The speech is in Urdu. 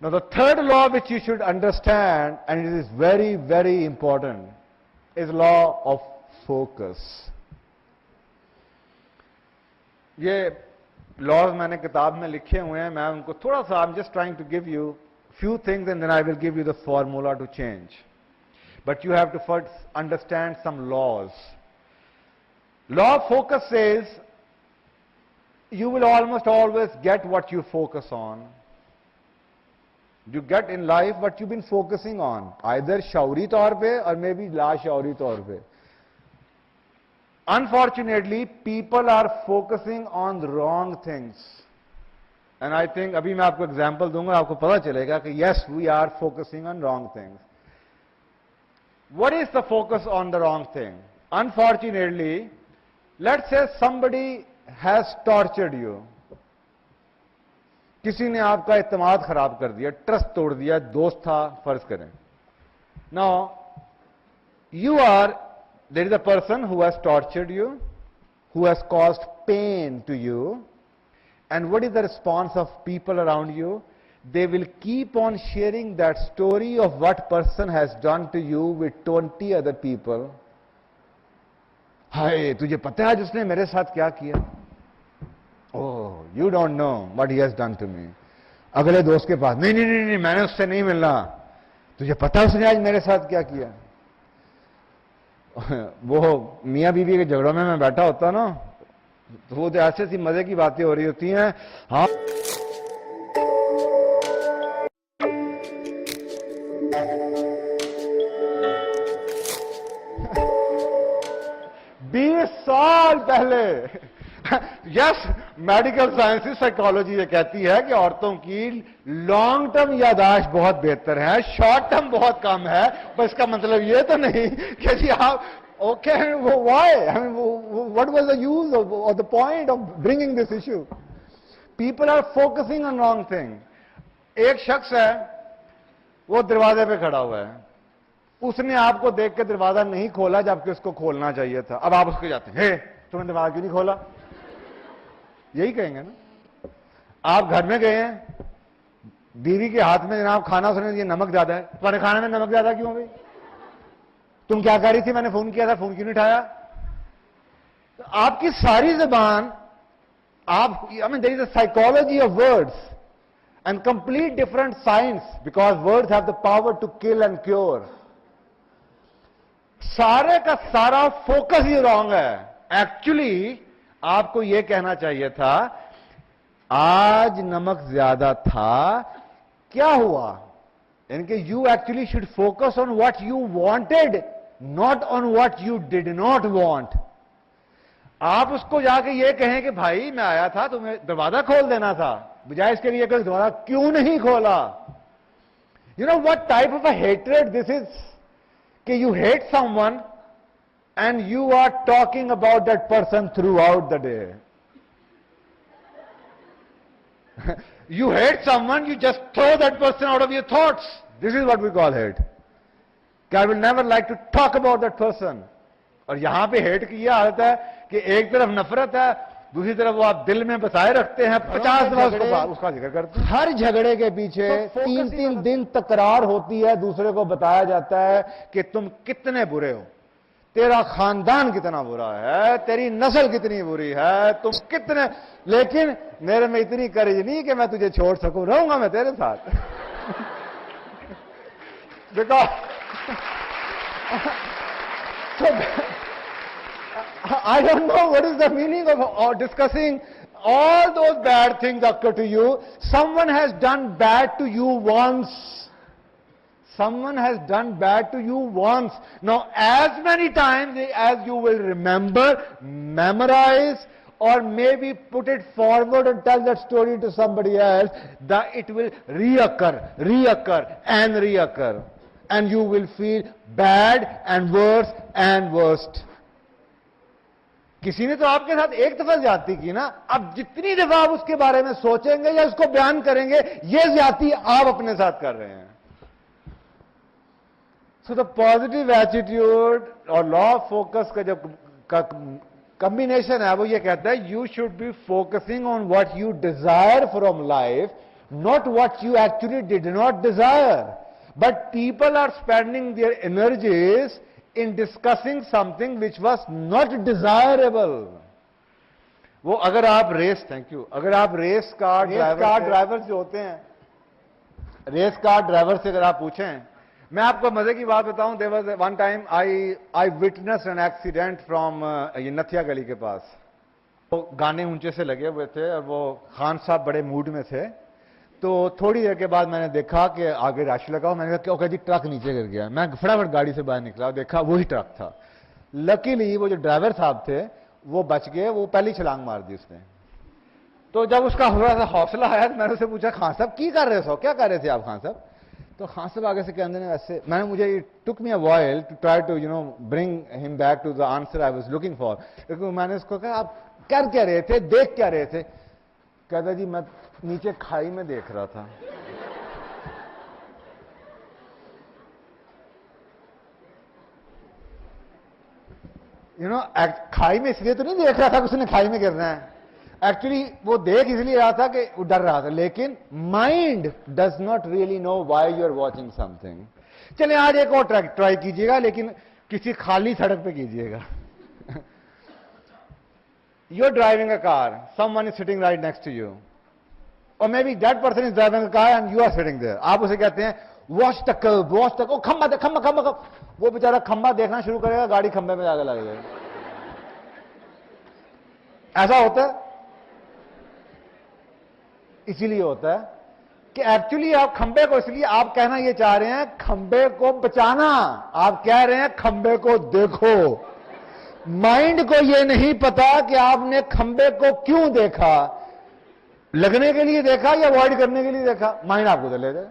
Now the third law which you should understand, and it is very, very important, is law of focus. یہ laws میں نے کتاب میں لکھے ہوئے ہیں, میں ان کو تھوڑا سا, I'm just trying to give you few things and then I will give you the formula to change. But you have to first understand some laws. Law of focus says you will almost always get what you focus on. You get in life what you've been focusing on, either شعوری طور پہ or maybe لا شعوری طور پہ. Unfortunately, people are focusing on the wrong things. And I think, ابھی میں آپ کو example دوں گا, آپ کو پتا چلے گا کہ yes, we are focusing on wrong things. What is the focus on the wrong thing? Unfortunately, let's say somebody has tortured you. کسی نے آپ کا اعتماد خراب کر دیا, ٹرسٹ توڑ دیا, دوست تھا فرض کریں. Now, there is a person who has tortured you, who has caused pain to you, and what is the response of people around you? They will keep on sharing that story of what person has done to you with 20 other people. ہائے تجھے پتہ ہے جس نے میرے ساتھ کیا کیا؟ Oh, you don't know what he has done to me. اگلے دوست کے پاس, نہیں میں نے اس سے نہیں ملنا, تجھے پتہ اس نے آج میرے ساتھ کیا کیا؟ وہ میاں بیوی کے جھگڑوں میں بیٹھا ہوتا نا, تو وہ ایسے سی مزے کی باتیں ہو رہی ہوتی ہیں. ہاں 20 سال پہلے یس میڈیکل سائنس سائیکالوجی یہ کہتی ہے کہ عورتوں کی لانگ ٹرم یاداشت بہت بہتر ہے, شارٹ ٹرم بہت کم ہے. بس اس کا مطلب یہ تو نہیں کہ جی آپ okay, why, what was the use or the point of bringing this issue? People are focusing on wrong thing. ایک شخص ہے, وہ دروازے پہ کھڑا ہوا ہے, اس نے آپ کو دیکھ کے دروازہ نہیں کھولا جبکہ اس کو کھولنا چاہیے تھا. اب آپ اس کو جاتے ہیں, تم نے دروازہ کیوں نہیں کھولا؟ یہی کہیں گے نا. آپ گھر میں گئے ہیں, بیوی کے ہاتھ میں جناب کھانا, سنے یہ نمک زیادہ ہے, تمہارے کھانے میں نمک زیادہ کیوں ہوئی؟ تم کیا کہہ رہی تھی, میں نے فون کیا تھا, فون کیوں نہیں اٹھایا؟ آپ کی ساری زبان, there is a psychology of words and complete different science, because words have the power to kill and cure. سارے کا سارا فوکس ہی رانگ ہے. ایکچولی آپ کو یہ کہنا چاہیے تھا, آج نمک زیادہ تھا, کیا ہوا؟ یعنی کہ you actually should focus on what you wanted, not on what you did not want. آپ اس کو جا کے یہ کہیں کہ بھائی میں آیا تھا, تمہیں دروازہ کھول دینا تھا, بجائے اس کے لیے کہ دروازہ کیوں نہیں کھولا. You know what type of a hatred this is? کہ you hate someone and you are talking about that person throughout the day. You hate someone, you just throw that person out of your thoughts. This is what we call hate. کہ I will never like to talk about that person. اور یہاں پہ hate کی یہ حالت ہے کہ ایک طرف نفرت ہے, دوسری طرف وہ آپ دل میں بسائے رکھتے ہیں, 50 دفعہ اس کا ذکر کرتے ہیں. ہر جھگڑے کے پیچھے 3 دن تکرار ہوتی ہے, دوسرے کو بتایا جاتا ہے کہ تم کتنے برے ہو, تیرا خاندان کتنا برا ہے, تیری نسل کتنی بری ہے, تم کتنے, لیکن میرے میں اتنی کریج نہیں کہ میں تجھے چھوڑ سکوں, رہوں گا میں تیرے ساتھ. I don't know what is the meaning of discussing all those bad things occur to you. Someone has done bad to you once. Someone has done bad to you once. Now, as many times as you will remember, memorize, or maybe put it forward and tell that story to somebody else, that it will reoccur and reoccur. And you will feel bad and worse and worst. کسی نے تو آپ کے ساتھ ایک دفعہ زیادتی کی نا, اب جتنی دفعہ آپ اس کے بارے میں سوچیں گے یا اس کو بیان کریں گے, یہ زیادتی آپ اپنے ساتھ کر رہے ہیں. سو دا پازیٹیو ایٹیٹیوڈ اور لا آف فوکس کا جو کمبینیشن ہے وہ یہ کہتا ہے you should be focusing on what you desire from life not what you actually did not desire. But people are spending their energies in discussing something which was not desirable. وہ اگر آپ ریس اگر آپ ریس کار ڈرائیور سے ہوتے ہیں, ریس کار ڈرائیور سے اگر آپ پوچھیں, میں آپ کو مزے کی بات بتاؤں, there was one time I witnessed an accident from Nathia گلی کے پاس. وہ گانے اونچے سے لگے ہوئے تھے اور وہ خان صاحب بڑے موڈ میں تھے. تو تھوڑی دیر کے بعد میں نے دیکھا کہ آگے رش لگا ہوا. میں نے کہا جی ٹرک نیچے گر گیا. میں فٹافٹ گاڑی سے باہر نکلا, دیکھا وہی ٹرک تھا. لکیلی وہ جو ڈرائیور صاحب تھے وہ بچ گئے, وہ پہلی چھلانگ مار دی اس نے. تو جب اس کا تھوڑا سا حوصلہ آیا تو میں نے اسے پوچھا, خان صاحب کی کر رہے ہو, کیا کر رہے تھے آپ خان صاحب؟ تو خان صاحب آگے سے کہتے ہیں ایسے, میں نے مجھے took me a while to try to bring him back to the answer I was looking for. کیونکہ میں نے اس کو کہا آپ کر کیا رہے تھے, دیکھ کیا رہے تھے؟ کہتا جی میں نیچے کھائی میں دیکھ رہا تھا. کھائی میں اس لیے تو نہیں دیکھ رہا تھا کہ اس نے کھائی میں گرنا ہے, ایکچولی وہ دیکھ اس لیے رہا تھا کہ وہ ڈر رہا تھا. لیکن mind does not really know why you are watching something. چلیں آج ایک اور ٹرائی کیجیے گا, لیکن کسی خالی سڑک پہ کیجیے گا. You are driving a car, someone is sitting right next to you, اور may be that person is driving a car and you are sitting there. آپ اسے کہتے ہیں watch the curb, watch the, کھمبا دے, کھمبا کھمبا. وہ بیچارہ کھمبا دیکھنا شروع کرے گا, گاڑی کھمبے میں جا کے لگے گا. ایسا ہوتا ہے, اسی لیے ہوتا ہے کہ ایکچولی آپ کھمبے کو, اس لیے آپ کہنا یہ چاہ رہے ہیں کھمبے کو بچانا, آپ کہہ رہے ہیں کھمبے کو دیکھو. مائنڈ کو یہ نہیں پتا کہ آپ نے کھمبے کو کیوں دیکھا, لگنے کے لیے دیکھا یا اوائڈ کرنے کے لیے دیکھا. مائنڈ آپ کو لے جائے.